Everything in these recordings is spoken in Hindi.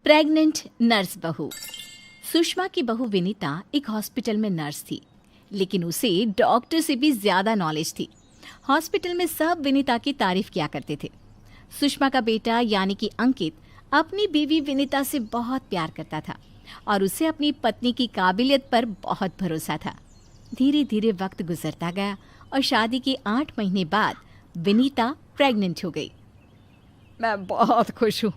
प्रेग्नेंट नर्स बहू। सुषमा की बहू विनीता एक हॉस्पिटल में नर्स थी, लेकिन उसे डॉक्टर से भी ज्यादा नॉलेज थी। हॉस्पिटल में सब विनीता की तारीफ किया करते थे। सुषमा का बेटा यानी कि अंकित अपनी बीवी विनीता से बहुत प्यार करता था और उसे अपनी पत्नी की काबिलियत पर बहुत भरोसा था। धीरे धीरे वक्त गुजरता गया और शादी के 8 महीने बाद विनीता प्रेग्नेंट हो गई। मैं बहुत खुश हूँ।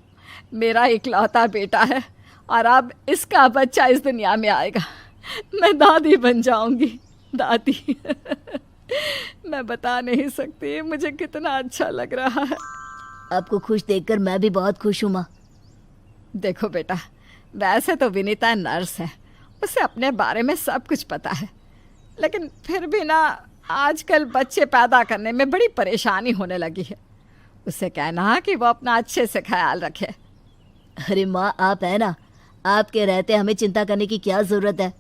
मेरा इकलौता बेटा है और अब इसका बच्चा इस दुनिया में आएगा। मैं दादी बन जाऊंगी। दादी मैं बता नहीं सकती मुझे कितना अच्छा लग रहा है। आपको खुश देखकर मैं भी बहुत खुश हूँ माँ। देखो बेटा, वैसे तो विनीता नर्स है, उसे अपने बारे में सब कुछ पता है, लेकिन फिर भी ना आजकल बच्चे पैदा करने में बड़ी परेशानी होने लगी है। उसे कहना कि वो अपना अच्छे से ख्याल रखे। अरे माँ, आप है ना, आपके रहते हमें चिंता करने की क्या ज़रूरत है।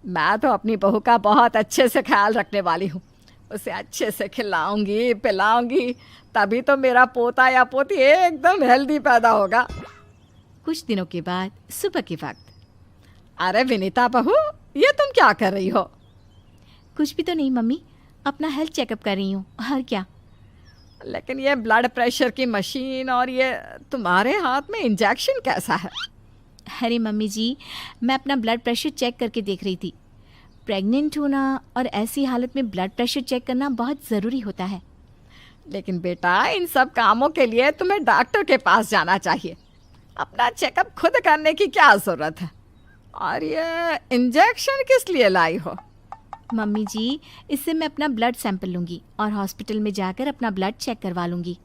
मैं तो अपनी बहू का बहुत अच्छे से ख्याल रखने वाली हूँ। उसे अच्छे से खिलाऊंगी पिलाऊंगी, तभी तो मेरा पोता या पोती एकदम हेल्दी पैदा होगा। कुछ दिनों के बाद सुबह के वक्त। अरे विनीता बहू, ये तुम क्या कर रही हो? कुछ भी तो नहीं मम्मी, अपना हेल्थ चेकअप कर रही हूँ। और क्या? लेकिन ये ब्लड प्रेशर की मशीन और ये तुम्हारे हाथ में इंजेक्शन कैसा है? अरे मम्मी जी, मैं अपना ब्लड प्रेशर चेक करके देख रही थी। प्रेग्नेंट होना और ऐसी हालत में ब्लड प्रेशर चेक करना बहुत ज़रूरी होता है। लेकिन बेटा, इन सब कामों के लिए तुम्हें डॉक्टर के पास जाना चाहिए। अपना चेकअप खुद करने की क्या ज़रूरत है? और ये इंजेक्शन किस लिए लाई हो? मम्मी जी, इससे मैं अपना ब्लड सैंपल लूँगी और हॉस्पिटल में जाकर अपना ब्लड चेक करवा लूँगी।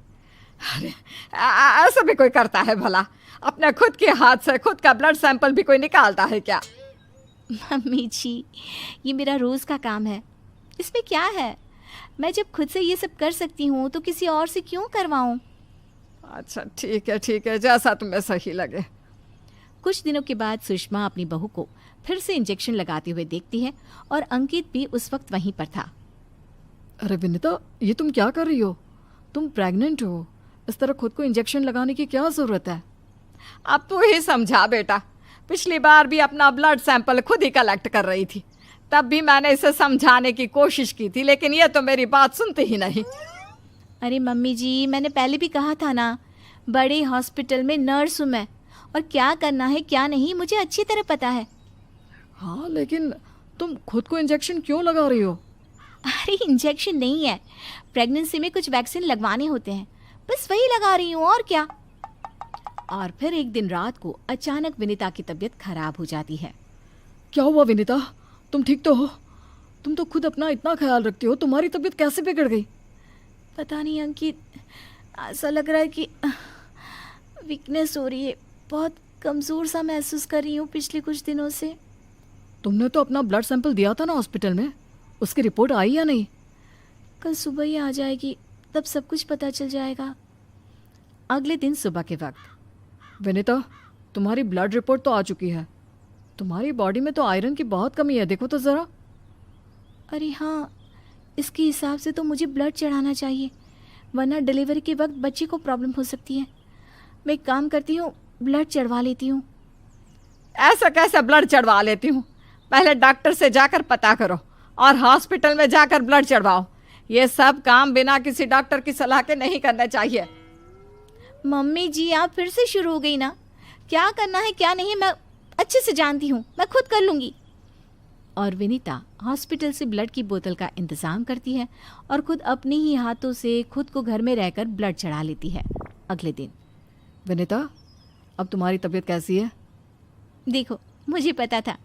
अरे ऐसा भी कोई करता है भला? अपने खुद के हाथ से खुद का ब्लड सैंपल भी कोई निकालता है क्या? मम्मी जी, ये मेरा रोज़ का काम है, इसमें क्या है? मैं जब खुद से ये सब कर सकती हूँ तो किसी और से क्यों करवाऊँ? अच्छा ठीक है, जैसा तुम्हें सही लगे। कुछ दिनों के बाद सुषमा अपनी बहू को फिर से इंजेक्शन लगाते हुए देखती है और अंकित भी उस वक्त वहीं पर था। अरे विनीता, ये तुम क्या कर रही हो? तुम प्रेग्नेंट हो, इस तरह खुद को इंजेक्शन लगाने की क्या ज़रूरत है? अब तू ही समझा बेटा। पिछली बार भी अपना ब्लड सैंपल खुद ही कलेक्ट कर रही थी, तब भी मैंने इसे समझाने की कोशिश की थी, लेकिन ये तो मेरी बात सुनती ही नहीं। अरे मम्मी जी, मैंने पहले भी कहा था ना, बड़े हॉस्पिटल में नर्स हूँ मैं, और क्या करना है क्या नहीं मुझे अच्छी तरह पता है। हाँ, लेकिन तुम खुद को इंजेक्शन क्यों लगा रही हो? अरे इंजेक्शन नहीं है, प्रेगनेंसी में कुछ वैक्सीन लगवाने होते हैं, बस वही लगा रही हूँ, और क्या। और फिर एक दिन रात को अचानक विनीता की तबीयत खराब हो जाती है। क्या हुआ विनीता? तुम ठीक तो हो? तुम तो खुद अपना इतना ख्याल रखती हो, तुम्हारी तबीयत कैसे बिगड़ गई? पता नहीं अंकित, ऐसा लग रहा है कि वीकनेस हो रही है, बहुत कमज़ोर सा महसूस कर रही हूँ पिछले कुछ दिनों से। तुमने तो अपना ब्लड सैंपल दिया था ना हॉस्पिटल में, उसकी रिपोर्ट आई या नहीं? कल सुबह ही आ जाएगी, तब सब कुछ पता चल जाएगा। अगले दिन सुबह के वक्त। विनीता, तुम्हारी ब्लड रिपोर्ट तो आ चुकी है। तुम्हारी बॉडी में तो आयरन की बहुत कमी है, देखो तो ज़रा। अरे हाँ, इसके हिसाब से तो मुझे ब्लड चढ़ाना चाहिए, वरना डिलीवरी के वक्त बच्चे को प्रॉब्लम हो सकती है। मैं एक काम करती हूँ, ब्लड चढ़वा लेती हूँ। ऐसा कैसे ब्लड चढ़वा लेती हूँ? पहले डॉक्टर से जाकर पता करो और हॉस्पिटल में जाकर ब्लड चढ़वाओ। ये सब काम बिना किसी डॉक्टर की सलाह के नहीं करने चाहिए। मम्मी जी, आप फिर से शुरू हो गई ना। क्या करना है क्या नहीं मैं अच्छे से जानती हूँ, मैं खुद कर लूँगी। और विनीता हॉस्पिटल से ब्लड की बोतल का इंतज़ाम करती है और खुद अपने ही हाथों से खुद को घर में रहकर ब्लड चढ़ा लेती है। अगले दिन। विनीता, अब तुम्हारी तबीयत कैसी है? देखो, मुझे पता था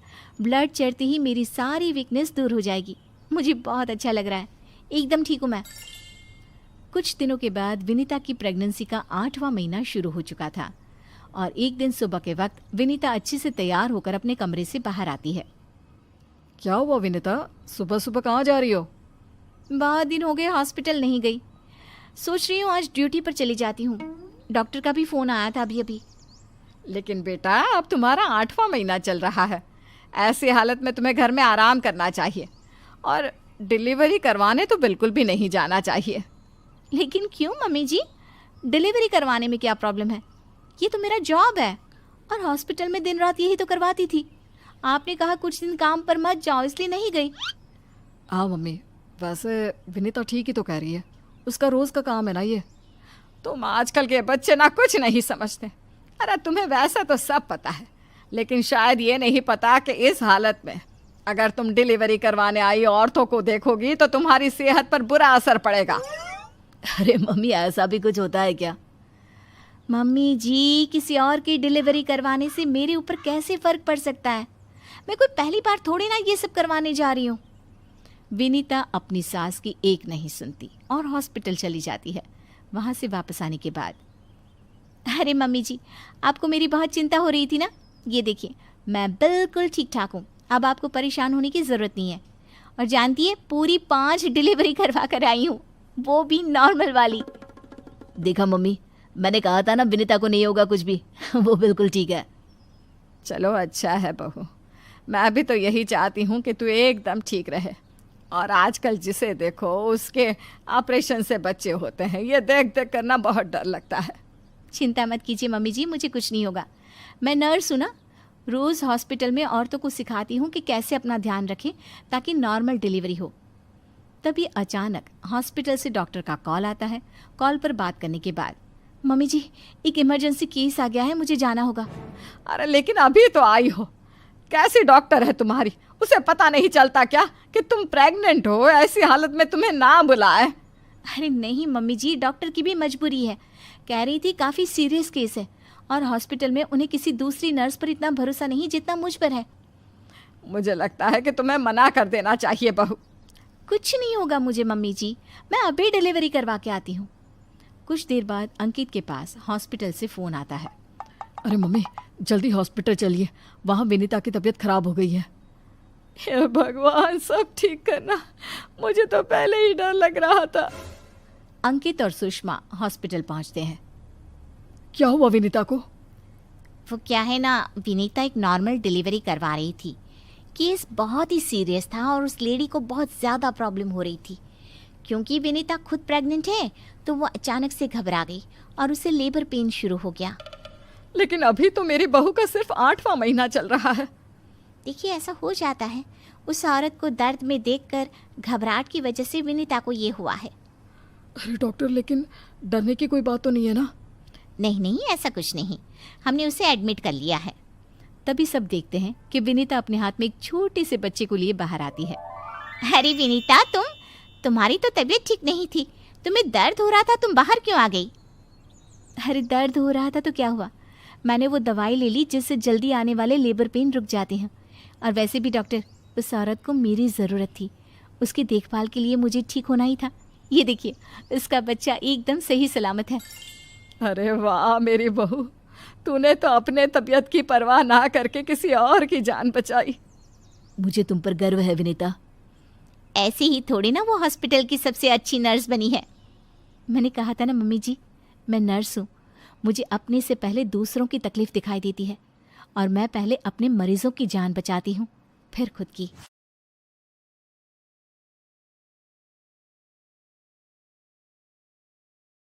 ब्लड चढ़ते ही मेरी सारी वीकनेस दूर हो जाएगी। मुझे बहुत अच्छा लग रहा है, एकदम ठीक हूँ मैं। कुछ दिनों के बाद विनीता की प्रेगनेंसी का 8वां महीना शुरू हो चुका था और एक दिन सुबह के वक्त विनीता अच्छे से तैयार होकर अपने कमरे से बाहर आती है। क्या हुआ विनीता, सुबह सुबह कहाँ जा रही हो? बहुत दिन हो गए हॉस्पिटल नहीं गई, सोच रही हूँ आज ड्यूटी पर चली जाती हूँ। डॉक्टर का भी फ़ोन आया था अभी। लेकिन बेटा, अब तुम्हारा 8वां महीना चल रहा है, ऐसी हालत में तुम्हें घर में आराम करना चाहिए और डिलीवरी करवाने तो बिल्कुल भी नहीं जाना चाहिए। लेकिन क्यों मम्मी जी, डिलीवरी करवाने में क्या प्रॉब्लम है? ये तो मेरा जॉब है। और हॉस्पिटल में दिन रात यही तो करवाती थी। आपने कहा कुछ दिन काम पर मत जाओ, इसलिए नहीं गई। हाँ मम्मी, वैसे विनीता ठीक ही तो कह रही है, उसका रोज़ का काम है ना ये। तुम आजकल के बच्चे ना कुछ नहीं समझते। अरे तुम्हें वैसे तो सब पता है, लेकिन शायद ये नहीं पता कि इस हालत में अगर तुम डिलीवरी करवाने आई औरतों को देखोगी तो तुम्हारी सेहत पर बुरा असर पड़ेगा। अरे मम्मी, ऐसा भी कुछ होता है क्या? मम्मी जी, किसी और की डिलीवरी करवाने से मेरे ऊपर कैसे फ़र्क पड़ सकता है? मैं कोई पहली बार थोड़ी ना ये सब करवाने जा रही हूँ। विनीता अपनी सास की एक नहीं सुनती और हॉस्पिटल चली जाती है। वहाँ से वापस आने के बाद, अरे मम्मी जी, आपको मेरी बहुत चिंता हो रही थी ना? ये देखिए, मैं बिल्कुल ठीक ठाक हूँ, अब आपको परेशान होने की ज़रूरत नहीं है। और जानती है, पूरी 5 डिलीवरी करवा कर आई हूँ, वो भी नॉर्मल वाली। देखा मम्मी, मैंने कहा था ना विनीता को नहीं होगा कुछ भी। वो बिल्कुल ठीक है। चलो अच्छा है बहू, मैं भी तो यही चाहती हूँ कि तू एकदम ठीक रहे। और आजकल जिसे देखो उसके ऑपरेशन से बच्चे होते हैं, ये देख देख करना बहुत डर लगता है। चिंता मत कीजिए मम्मी जी, मुझे कुछ नहीं होगा। मैं नर्स हूँ ना, रोज़ हॉस्पिटल में औरतों को सिखाती हूँ कि कैसे अपना ध्यान रखें ताकि नॉर्मल डिलीवरी हो। तभी अचानक हॉस्पिटल से डॉक्टर का कॉल आता है। कॉल पर बात करने के बाद, मम्मी जी, एक इमरजेंसी केस आ गया है, मुझे जाना होगा। अरे लेकिन अभी तो आई हो, कैसी डॉक्टर है तुम्हारी? उसे पता नहीं चलता क्या कि तुम प्रेग्नेंट हो? ऐसी हालत में तुम्हें ना बुलाए। अरे नहीं मम्मी जी, डॉक्टर की भी मजबूरी है। कह रही थी काफ़ी सीरियस केस है और हॉस्पिटल में उन्हें किसी दूसरी नर्स पर इतना भरोसा नहीं जितना मुझ पर है। मुझे लगता है कि तुम्हें मना कर देना चाहिए बहू। कुछ नहीं होगा मुझे मम्मी जी, मैं अभी डिलीवरी करवा के आती हूँ। कुछ देर बाद अंकित के पास हॉस्पिटल से फ़ोन आता है। अरे मम्मी, जल्दी हॉस्पिटल चलिए, वहाँ विनीता की तबीयत खराब हो गई है। हे भगवान, सब ठीक करना, मुझे तो पहले ही डर लग रहा था। अंकित और सुषमा हॉस्पिटल पहुँचते हैं। क्या हुआ विनीता को? वो क्या है ना, विनीता एक नॉर्मल डिलीवरी करवा रही थी। केस बहुत ही सीरियस था और उस लेडी को बहुत ज़्यादा प्रॉब्लम हो रही थी। क्योंकि विनीता खुद प्रेग्नेंट है तो वो अचानक से घबरा गई और उसे लेबर पेन शुरू हो गया। लेकिन अभी तो मेरी बहू का सिर्फ 8वां महीना चल रहा है। देखिए, ऐसा हो जाता है, उस औरत को दर्द में देखकर घबराहट की वजह से विनीता को ये हुआ है। अरे डॉक्टर, लेकिन डरने की कोई बात तो नहीं है ना? नहीं नहीं, ऐसा कुछ नहीं, हमने उसे एडमिट कर लिया है। तभी सब देखते हैं कि विनीता अपने हाथ में एक छोटे से बच्चे को लिए बाहर आती है। अरे विनीता, तुम्हारी तो तबीयत ठीक नहीं थी, तुम्हें दर्द हो रहा था, तुम बाहर क्यों आ गई? अरे दर्द हो रहा था तो क्या हुआ, मैंने वो दवाई ले ली जिससे जल्दी आने वाले लेबर पेन रुक जाते हैं। और वैसे भी डॉक्टर, उस औरत को मेरी ज़रूरत थी, उसकी देखभाल के लिए मुझे ठीक होना ही था। ये देखिए, उसका बच्चा एकदम सही सलामत है। अरे वाह मेरी बहू, तूने तो अपने तबीयत की परवाह ना करके किसी और की जान बचाई। मुझे तुम पर गर्व है विनीता। ऐसे ही थोड़ी ना वो हॉस्पिटल की सबसे अच्छी नर्स बनी है। मैंने कहा था ना मम्मी जी, मैं नर्स हूँ, मुझे अपने से पहले दूसरों की तकलीफ दिखाई देती है और मैं पहले अपने मरीजों की जान बचाती हूँ, फिर खुद की।